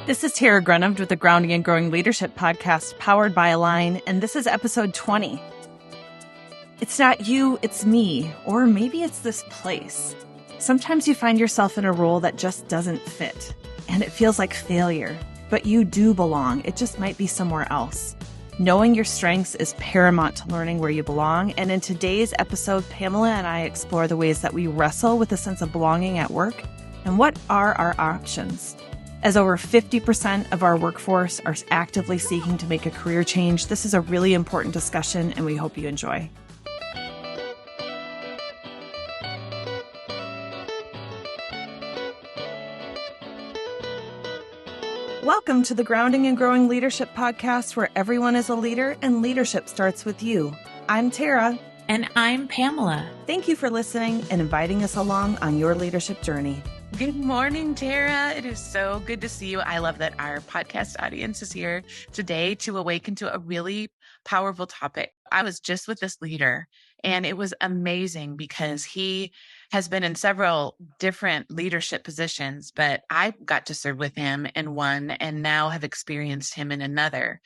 This is Tara Grunham with the Grounding and Growing Leadership podcast powered by Align, and this is episode 20. It's not you, it's me, or maybe it's this place. Sometimes you find yourself in a role that just doesn't fit, and it feels like failure, but you do belong. It just might be somewhere else. Knowing your strengths is paramount to learning where you belong, and in today's episode, Pamela and I explore the ways that we wrestle with a sense of belonging at work and what are our options. As over 50% of our workforce are actively seeking to make a career change, this is a really important discussion, and we hope you enjoy. Welcome to the Grounding and Growing Leadership podcast, where everyone is a leader and leadership starts with you. I'm Tara. And I'm Pamela. Thank you for listening and inviting us along on your leadership journey. Good morning, Tara. It is so good to see you. I love that our podcast audience is here today to awaken to a really powerful topic. I was just with this leader, and it was amazing because he has been in several different leadership positions, but I got to serve with him in one and now have experienced him in another.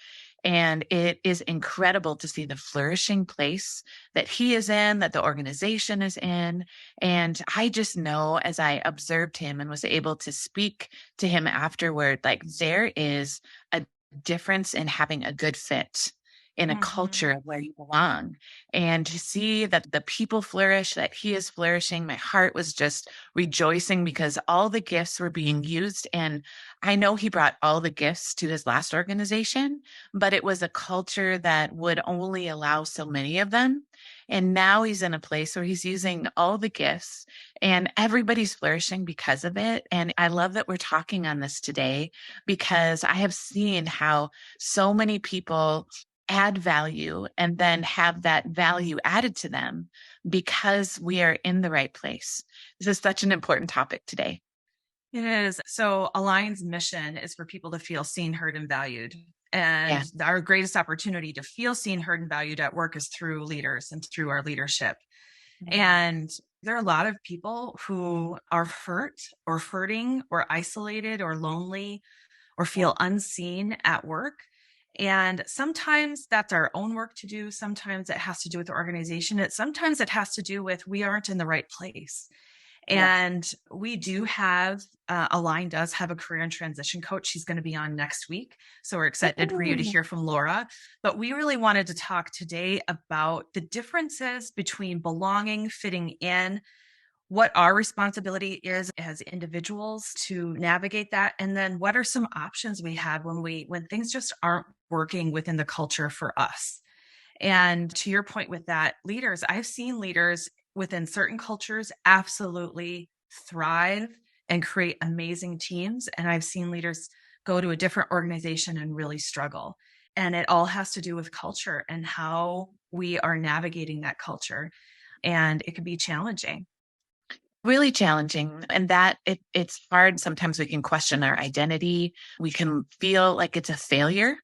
And it is incredible to see the flourishing place that he is in, that the organization is in. And I just know, as I observed him and was able to speak to him afterward, like there is a difference in having a good fit in a culture of where you belong. And to see that the people flourish, that he is flourishing, my heart was just rejoicing because all the gifts were being used. And I know he brought all the gifts to his last organization, but it was a culture that would only allow so many of them. And now he's in a place where he's using all the gifts and everybody's flourishing because of it. And I love that we're talking on this today because I have seen how so many people add value and then have that value added to them because we are in the right place. This is such an important topic today. It is. So Align's mission is for people to feel seen, heard, and valued. And our greatest opportunity to feel seen, heard, and valued at work is through leaders and through our leadership. And there are a lot of people who are hurt or hurting or isolated or lonely or feel unseen at work. And sometimes that's our own work to do. Sometimes it has to do with the organization. Sometimes it has to do with we aren't in the right place. And we do have, Align does have a career and transition coach. She's going to be on next week. So we're excited for you to hear from Laura. But we really wanted to talk today about the differences between belonging, fitting in, what our responsibility is as individuals to navigate that. And then what are some options we have when things just aren't working within the culture for us. And to your point with that, leaders, I've seen leaders within certain cultures absolutely thrive and create amazing teams. And I've seen leaders go to a different organization and really struggle. And it all has to do with culture and how we are navigating that culture. And it can be challenging. Really challenging. And that it's hard. Sometimes we can question our identity. We can feel like it's a failure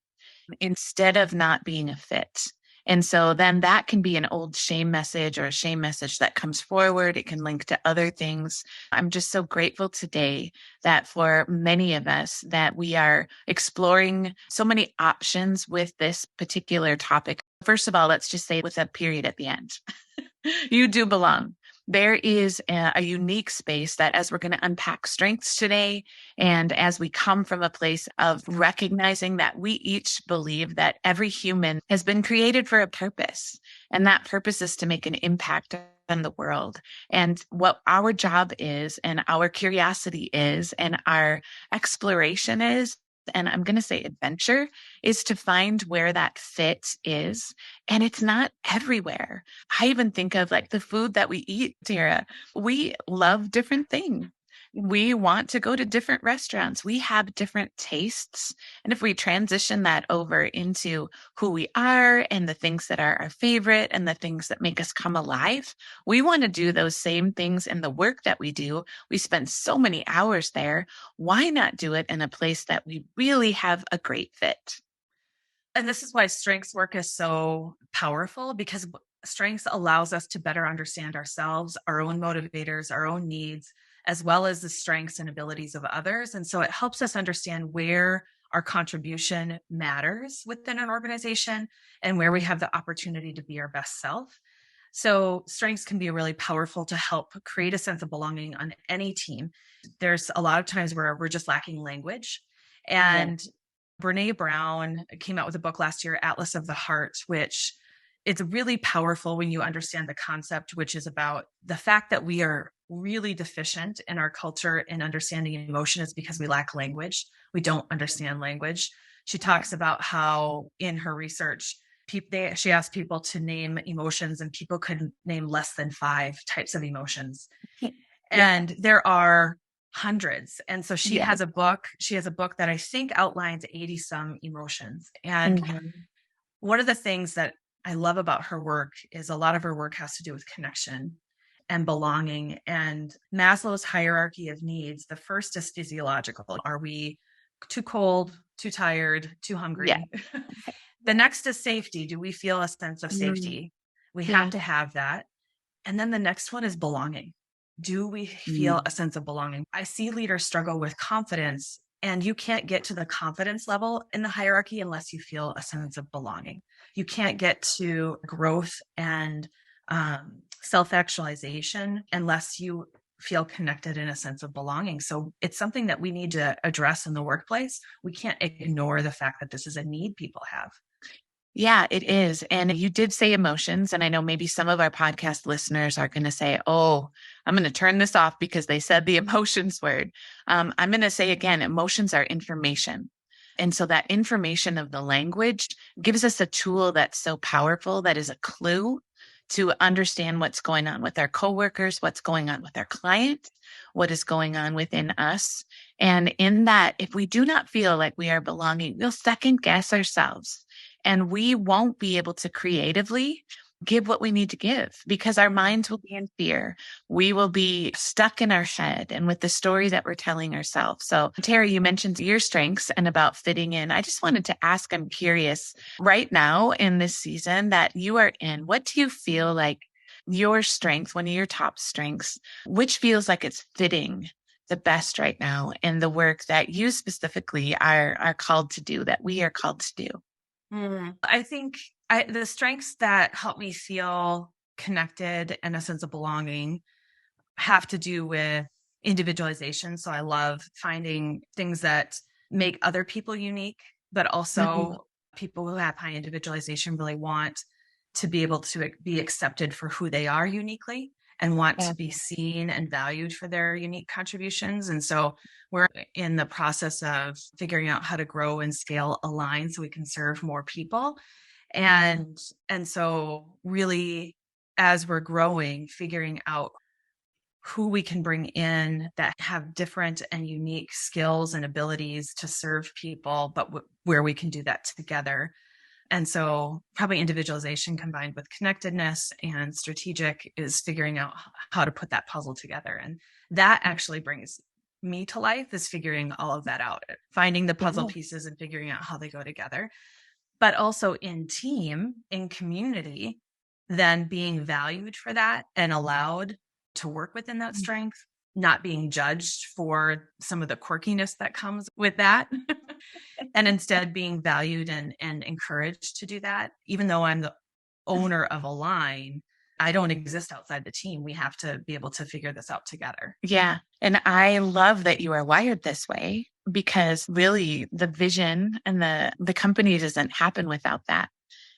instead of not being a fit. And so then that can be an old shame message or a shame message that comes forward. It can link to other things. I'm just so grateful today that for many of us that we are exploring so many options with this particular topic. First of all, let's just say with a period at the end. You do belong. There is a unique space that as we're going to unpack strengths today, and as we come from a place of recognizing that we each believe that every human has been created for a purpose, and that purpose is to make an impact on the world. And what our job is, and our curiosity is, and our exploration is, and I'm going to say adventure, is to find where that fit is. And it's not everywhere. I even think of like the food that we eat, Tara. We love different things. We want to go to different restaurants. We have different tastes. And if we transition that over into who we are and the things that are our favorite and the things that make us come alive, we want to do those same things in the work that we do. We spend so many hours there. Why not do it in a place that we really have a great fit? And this is why strengths work is so powerful, because strengths allows us to better understand ourselves, our own motivators, our own needs, as well as the strengths and abilities of others. And so it helps us understand where our contribution matters within an organization and where we have the opportunity to be our best self. So strengths can be really powerful to help create a sense of belonging on any team. There's a lot of times where we're just lacking language. Yeah. And Brene Brown came out with a book last year, Atlas of the Heart, which it's really powerful when you understand the concept, which is about the fact that we are really deficient in our culture in understanding emotion is because we lack language. We don't understand language. She talks about how in her research, she asked people to name emotions and people could name less than 5 types of emotions. Yeah. And there are hundreds. And so Yeah. she has a book that I think outlines 80 some emotions. And Mhm. one of the things that I love about her work is a lot of her work has to do with connection and belonging. And Maslow's hierarchy of needs, the first is physiological. Are we too cold, too tired, too Yeah. hungry? The next is safety. Do we feel a sense of Mm. safety? We have Yeah. to have that. And then the next one is belonging. Do we feel Mm. a sense of belonging? I see leaders struggle with confidence, and you can't get to the confidence level in the hierarchy unless you feel a sense of belonging. You can't get to growth and self actualization unless you feel connected in a sense of belonging. So it's something that we need to address in the workplace. We can't ignore the fact that this is a need people have. Yeah, it is. And you did say emotions. And I know maybe some of our podcast listeners are going to say, oh, I'm going to turn this off because they said the emotions word. I'm going to say again, emotions are information. And so that information of the language gives us a tool that's so powerful that is a clue to understand what's going on with our coworkers, what's going on with our client, what is going on within us. And in that, if we do not feel like we are belonging, we'll second guess ourselves and we won't be able to creatively give what we need to give because our minds will be in fear. We will be stuck in our head and with the story that we're telling ourselves. So, Terry, you mentioned your strengths and about fitting in. I just wanted to ask, I'm curious right now in this season that you are in, what do you feel like your strength, one of your top strengths, which feels like it's fitting the best right now in the work that you specifically are called to do, that we are called to do? I think the strengths that help me feel connected and a sense of belonging have to do with individualization. So I love finding things that make other people unique, but Mhm. also people who have high individualization really want to be able to be accepted for who they are uniquely and want Yeah. to be seen and valued for their unique contributions. And so we're in the process of figuring out how to grow and scale Align so we can serve more people. And and so really as we're growing, figuring out who we can bring in that have different and unique skills and abilities to serve people, but where we can do that together. And so, probably individualization combined with connectedness and strategic is figuring out how to put that puzzle together. And that actually brings me to life is figuring all of that out, finding the puzzle Yeah. pieces and figuring out how they go together. But also in team, in community, then being valued for that and allowed to work within that strength, not being judged for some of the quirkiness that comes with that, and instead being valued and encouraged to do that. Even though I'm the owner of a line, I don't exist outside the team. We have to be able to figure this out together. Yeah. And I love that you are wired this way because really the vision and the company doesn't happen without that.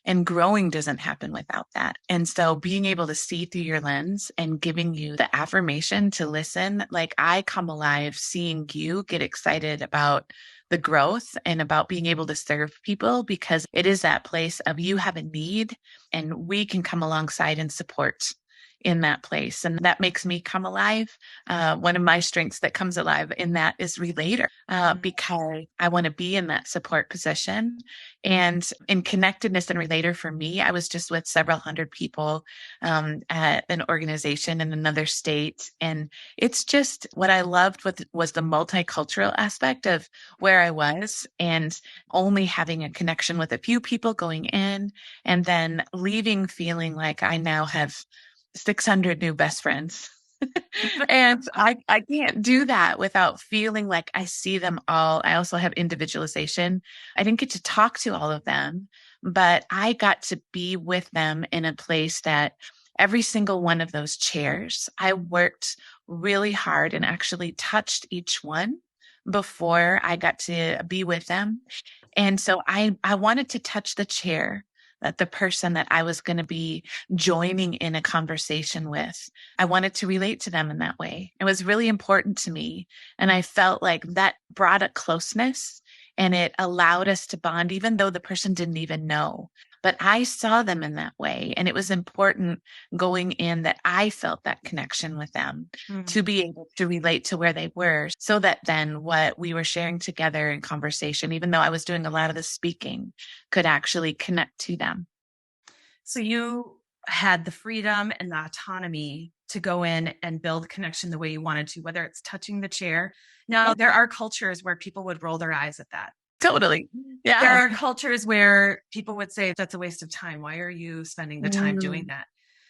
And growing doesn't happen without that. And so being able to see through your lens and giving you the affirmation to listen, like I come alive seeing you get excited about the growth and about being able to serve people because it is that place of you have a need and we can come alongside and support in that place. And that makes me come alive. One of my strengths that comes alive in that is relator, because I want to be in that support position. And in connectedness and relator for me, I was just with several hundred people at an organization in another state. And it's just what I loved was the multicultural aspect of where I was and only having a connection with a few people going in and then leaving feeling like I now have 600 new best friends. And I can't do that without feeling like I see them all. I also have individualization. I didn't get to talk to all of them, but I got to be with them in a place that every single one of those chairs, I worked really hard and actually touched each one before I got to be with them. And so I wanted to touch the chair that the person that I was going to be joining in a conversation with, I wanted to relate to them in that way. It was really important to me. And I felt like that brought a closeness and it allowed us to bond, even though the person didn't even know. But I saw them in that way. And it was important going in that I felt that connection with them to be able to relate to where they were, so that then what we were sharing together in conversation, even though I was doing a lot of the speaking, could actually connect to them. So you had the freedom and the autonomy to go in and build connection the way you wanted to, whether it's touching the chair. Now, there are cultures where people would roll their eyes at that. Totally. Yeah. There are cultures where people would say, that's a waste of time. Why are you spending the time doing that?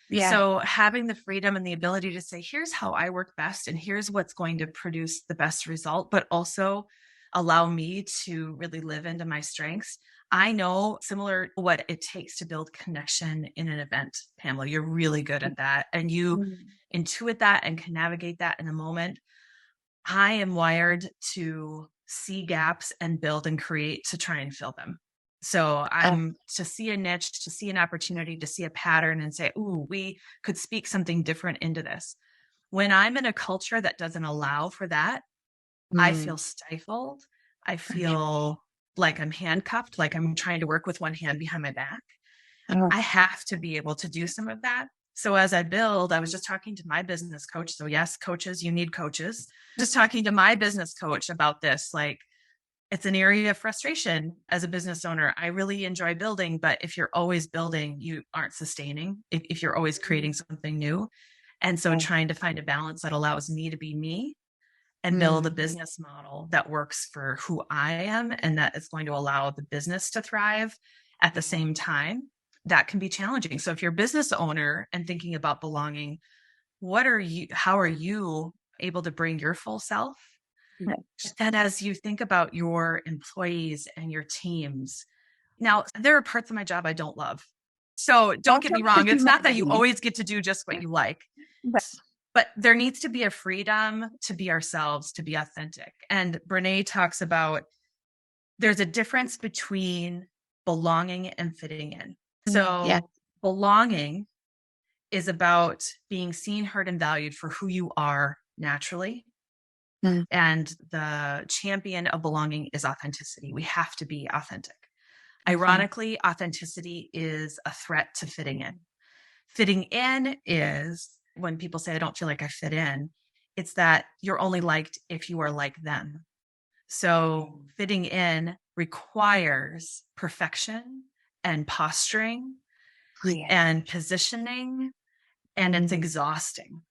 Yeah. So having the freedom and the ability to say, here's how I work best, and here's what's going to produce the best result, but also allow me to really live into my strengths. I know similar what it takes to build connection in an event, Pamela. You're really good at that. And you intuit that and can navigate that in a moment. I am wired to see gaps and build and create to try and fill them. So I'm to see a niche, to see an opportunity, to see a pattern and say, ooh, we could speak something different into this. When I'm in a culture that doesn't allow for that, I feel stifled. I feel like I'm handcuffed, like I'm trying to work with one hand behind my back. I have to be able to do some of that. So as I build, I was just talking to my business coach. So yes, coaches, you need coaches. Just talking to my business coach about this, like it's an area of frustration as a business owner. I really enjoy building, but if you're always building, you aren't sustaining if you're always creating something new. And so trying to find a balance that allows me to be me and build a business model that works for who I am and that is going to allow the business to thrive at the same time, that can be challenging. So if you're a business owner and thinking about belonging, how are you able to bring your full self? And as you think about your employees and your teams, now there are parts of my job I don't love. So don't get me wrong. It's not that you always get to do just what you like, but there needs to be a freedom to be ourselves, to be authentic. And Brene talks about there's a difference between belonging and fitting in. So belonging is about being seen, heard, and valued for who you are naturally. And the champion of belonging is authenticity. We have to be authentic. Ironically, authenticity is a threat to fitting in. Fitting in is when people say, I don't feel like I fit in, it's that you're only liked if you are like them. So fitting in requires perfection and posturing and positioning, and it's exhausting.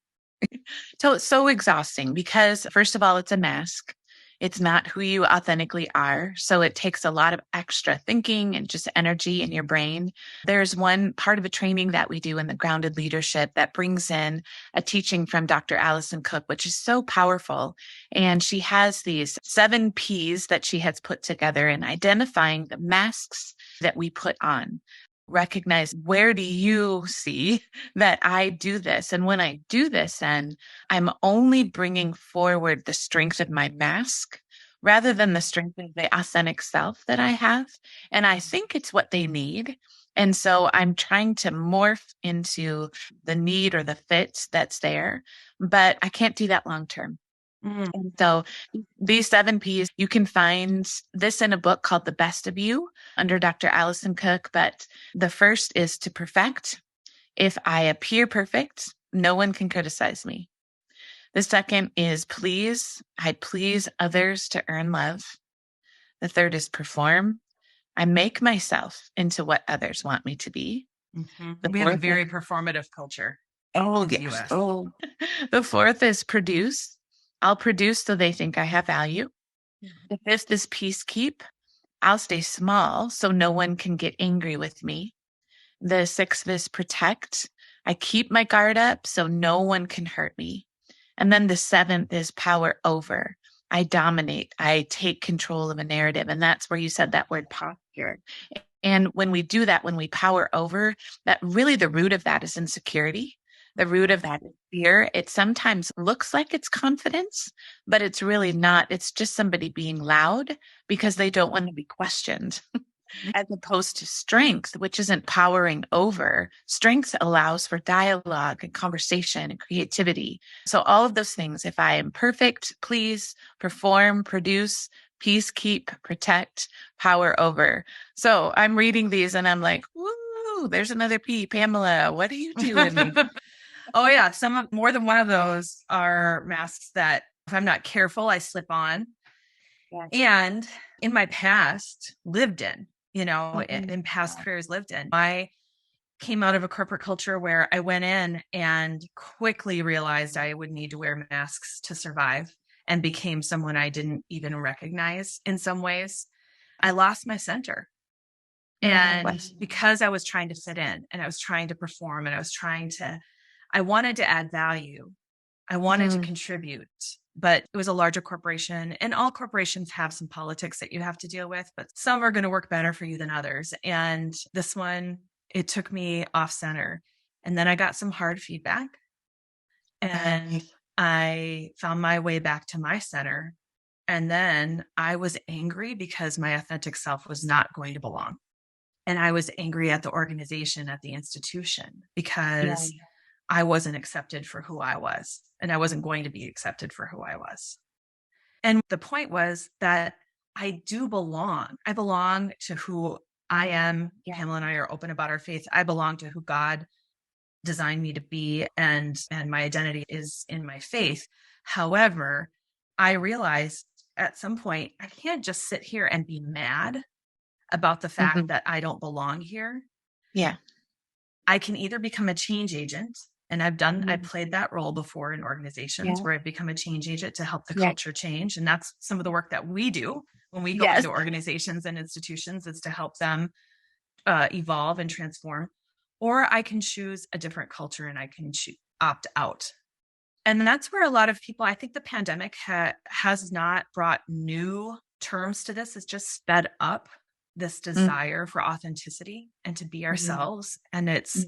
So it's so exhausting because, first of all, it's a mask. It's not who you authentically are. So it takes a lot of extra thinking and just energy in your brain. There's one part of a training that we do in the grounded leadership that brings in a teaching from Dr. Allison Cook, which is so powerful. And she has these 7 P's that she has put together in identifying the masks that we put on. Recognize, where do you see that I do this? And when I do this, then I'm only bringing forward the strength of my mask rather than the strength of the authentic self that I have. And I think it's what they need. And so I'm trying to morph into the need or the fit that's there, but I can't do that long term. And so these 7 P's, you can find this in a book called The Best of You under Dr. Allison Cook. But the first is to perfect. If I appear perfect, no one can criticize me. The second is please. I please others to earn love. The third is perform. I make myself into what others want me to be. We have a very performative culture. Oh, yes. Oh. The fourth is produce. I'll produce so they think I have value. The fifth is peace keep. I'll stay small so no one can get angry with me. The sixth is protect. I keep my guard up so no one can hurt me. And then the seventh is power over. I dominate. I take control of a narrative. And that's where you said that word posture. And when we do that, when we power over, that really the root of that is insecurity. The root of that is fear. It sometimes looks like it's confidence, but it's really not. It's just somebody being loud because they don't want to be questioned. As opposed to strength, which isn't powering over. Strength allows for dialogue and conversation and creativity. So all of those things, if I am perfect, please, perform, produce, peace, keep, protect, power over. So I'm reading these and I'm like, woo, there's another P. Pamela, what are you doing? Oh yeah. More than one of those are masks that if I'm not careful, I slip on. Yes. And in my past lived in, Mhm. in past careers lived in. I came out of a corporate culture where I went in and quickly realized I would need to wear masks to survive and became someone I didn't even recognize in some ways. I lost my center. And because I was trying to fit in and I was trying to perform and I wanted to add value. I wanted to contribute, but it was a larger corporation, and all corporations have some politics that you have to deal with, but some are going to work better for you than others. And this one, it took me off center. And then I got some hard feedback and I found my way back to my center. And then I was angry because my authentic self was not going to belong. And I was angry at the organization, at the institution, because I wasn't accepted for who I was, and I wasn't going to be accepted for who I was. And the point was that I do belong. I belong to who I am. Pamela and I are open about our faith. I belong to who God designed me to be, and my identity is in my faith. However, I realized at some point I can't just sit here and be mad about the fact that I don't belong here. Yeah. I can either become a change agent, and I've played that role before in organizations where I've become a change agent to help the culture change. And that's some of the work that we do when we go into organizations and institutions, is to help them evolve and transform. Or I can choose a different culture and I can opt out. And that's where a lot of people, I think the pandemic has not brought new terms to this. It's just sped up this desire for authenticity and to be ourselves. And it's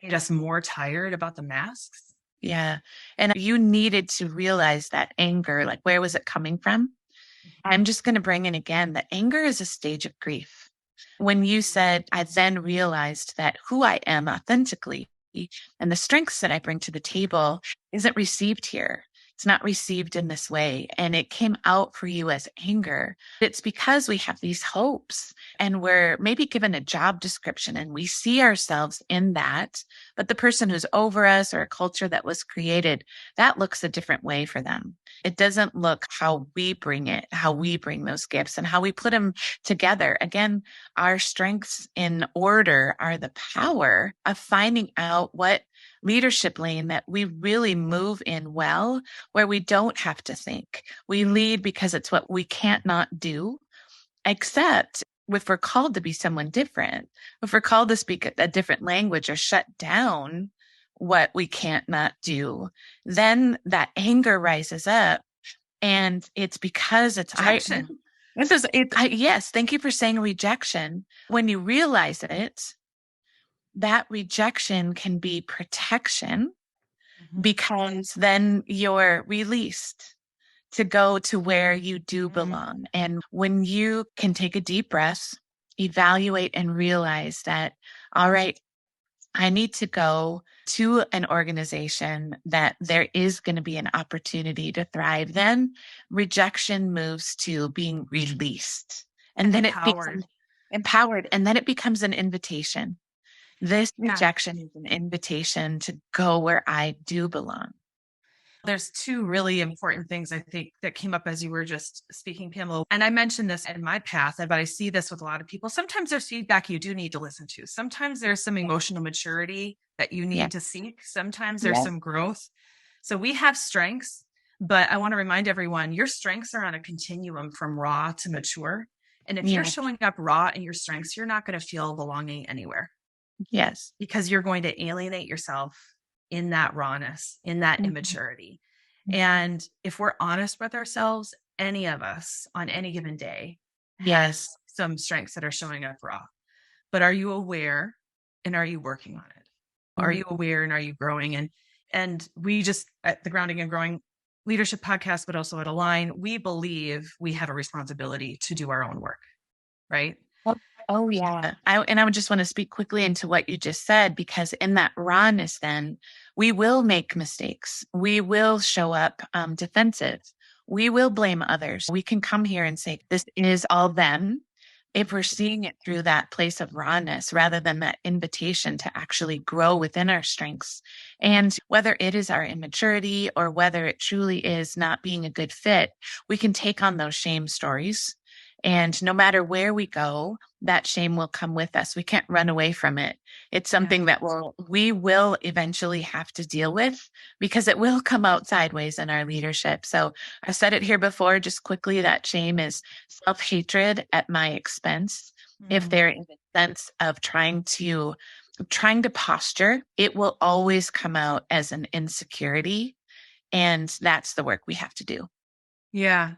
made us more tired about the masks. Yeah. And you needed to realize that anger, like where was it coming from? I'm just going to bring in again that anger is a stage of grief. When you said, I then realized that who I am authentically and the strengths that I bring to the table isn't received here. It's not received in this way. And it came out for you as anger. It's because we have these hopes and we're maybe given a job description and we see ourselves in that. But the person who's over us or a culture that was created, that looks a different way for them. It doesn't look how we bring it, how we bring those gifts and how we put them together. Again, our strengths in order are the power of finding out what leadership lane that we really move in well, where we don't have to think. We lead because it's what we can't not do, except if we're called to be someone different, if we're called to speak a different language or shut down what we can't not do, then that anger rises up. And it's because it's Rejection. Yes, thank you for saying rejection. When you realize it, that rejection can be protection because then you're released to go to where you do belong. And when you can take a deep breath, evaluate and realize that, all right, I need to go to an organization that there is going to be an opportunity to thrive. Then rejection moves to being released. And then it becomes empowered. And then it becomes an invitation. This rejection is an invitation to go where I do belong. There's two really important things I think that came up as you were just speaking, Pamela. And I mentioned this in my path, but I see this with a lot of people. Sometimes there's feedback you do need to listen to. Sometimes there's some emotional maturity that you need to seek. Sometimes there's some growth. So we have strengths, but I want to remind everyone, your strengths are on a continuum from raw to mature. And if you're showing up raw in your strengths, you're not going to feel belonging anywhere. Yes. Because you're going to alienate yourself in that rawness, in that immaturity. And if we're honest with ourselves, any of us on any given day has Yes. some strengths that are showing up raw. But are you aware and are you working on it? Are Mm. you aware and are you growing? And we just at the Grounding and Growing Leadership Podcast, but also at Align, we believe we have a responsibility to do our own work, right? Oh, oh, yeah. I would just want to speak quickly into what you just said, because in that rawness, then we will make mistakes. We will show up defensive. We will blame others. We can come here and say, this is all them. If we're seeing it through that place of rawness rather than that invitation to actually grow within our strengths. And whether it is our immaturity or whether it truly is not being a good fit, we can take on those shame stories. And no matter where we go, that shame will come with us. We can't run away from it. It's something that we will eventually have to deal with, because it will come out sideways in our leadership. So I've said it here before, just quickly, that shame is self-hatred at my expense. If there is a sense of trying to posture, it will always come out as an insecurity. And that's the work we have to do. Yeah.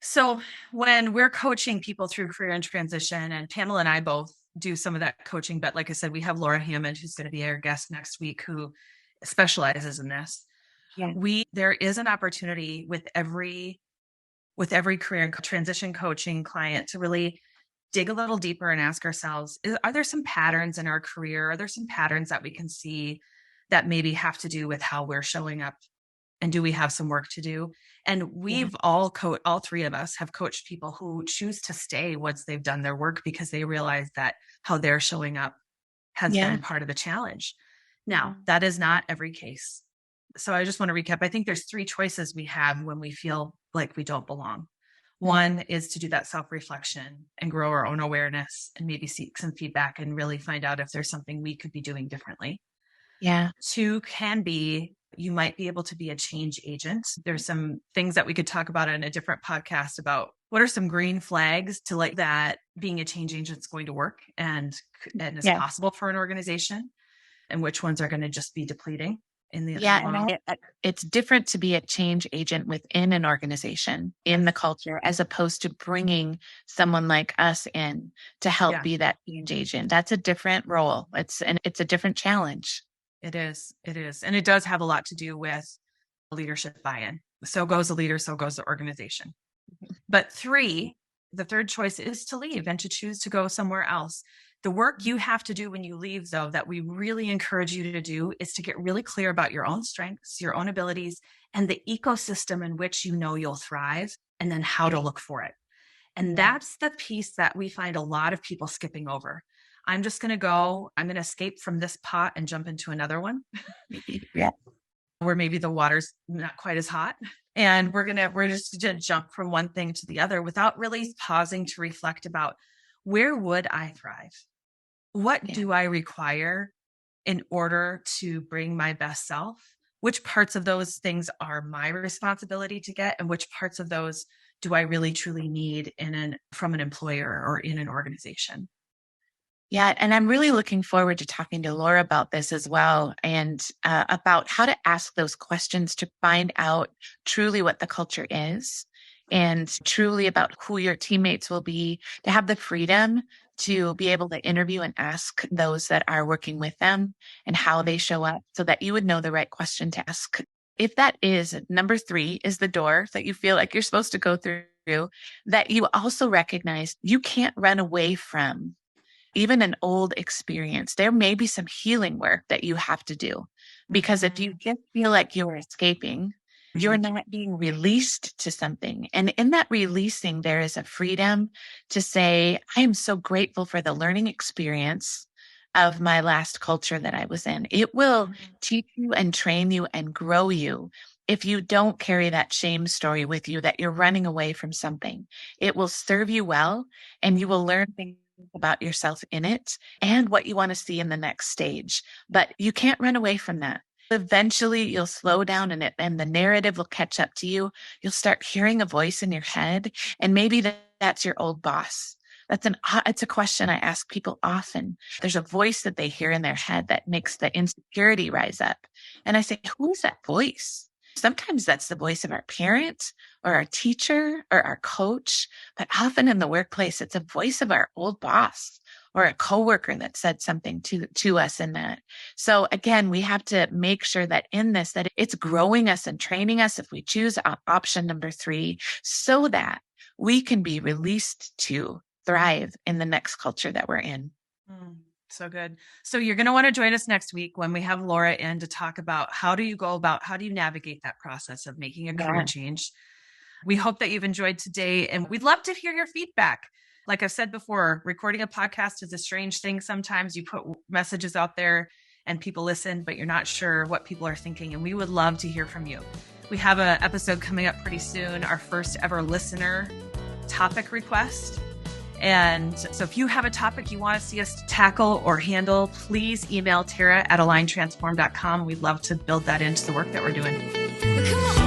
So when we're coaching people through career and transition, and Pamela and I both do some of that coaching, but like I said, we have Laura Hammond, who's going to be our guest next week, who specializes in this. Yeah. There is an opportunity with every career and transition coaching client to really dig a little deeper and ask ourselves, are there some patterns in our career? Are there some patterns that we can see that maybe have to do with how we're showing up? And do we have some work to do? And we've all three of us have coached people who choose to stay once they've done their work, because they realize that how they're showing up has been part of the challenge. Now, that is not every case. So I just want to recap. I think there's three choices we have when we feel like we don't belong. One is to do that self-reflection and grow our own awareness and maybe seek some feedback and really find out if there's something we could be doing differently. Yeah. Two can be, you might be able to be a change agent. There's some things that we could talk about in a different podcast about what are some green flags to like that being a change agent is going to work and is possible for an organization, and which ones are going to just be depleting in the and it's different to be a change agent within an organization, in the culture, as opposed to bringing someone like us in to help be that change agent. That's a different role. It's a different challenge. It is. And it does have a lot to do with leadership buy-in. So goes the leader, so goes the organization. But the third choice is to leave and to choose to go somewhere else. The work you have to do when you leave, though, that we really encourage you to do, is to get really clear about your own strengths, your own abilities, and the ecosystem in which you know you'll thrive, and then how to look for it. And that's the piece that we find a lot of people skipping over. I'm just going to escape from this pot and jump into another one. Where maybe the water's not quite as hot. And we're just going to jump from one thing to the other without really pausing to reflect about, where would I thrive? What do I require in order to bring my best self? Which parts of those things are my responsibility to get? And which parts of those do I really truly need from an employer or in an organization? Yeah. And I'm really looking forward to talking to Laura about this as well, and about how to ask those questions to find out truly what the culture is, and truly about who your teammates will be, to have the freedom to be able to interview and ask those that are working with them and how they show up, so that you would know the right question to ask. If that is number 3, is the door that you feel like you're supposed to go through, that you also recognize you can't run away from even an old experience. There may be some healing work that you have to do, because if you just feel like you're escaping, you're not being released to something. And in that releasing, there is a freedom to say, I am so grateful for the learning experience of my last culture that I was in. It will teach you and train you and grow you. If you don't carry that shame story with you, that you're running away from something, it will serve you well, and you will learn things about yourself in it and what you want to see in the next stage. But you can't run away from that. Eventually you'll slow down in it, and the narrative will catch up to you. You'll start hearing a voice in your head, and maybe that's your old boss. It's a question I ask people often. There's a voice that they hear in their head that makes the insecurity rise up. And I say, who is that voice? Sometimes that's the voice of our parent or our teacher or our coach, but often in the workplace, it's a voice of our old boss or a coworker that said something to us in that. So again, we have to make sure that in this, that it's growing us and training us if we choose option number 3, so that we can be released to thrive in the next culture that we're in. So good. So you're going to want to join us next week when we have Laura in to talk about how do you navigate that process of making a career change. We hope that you've enjoyed today, and we'd love to hear your feedback. Like I've said before, recording a podcast is a strange thing. Sometimes you put messages out there and people listen, but you're not sure what people are thinking. And we would love to hear from you. We have an episode coming up pretty soon, our first ever listener topic request. And so if you have a topic you want to see us tackle or handle, please email Tara at aligntransform.com. We'd love to build that into the work that we're doing.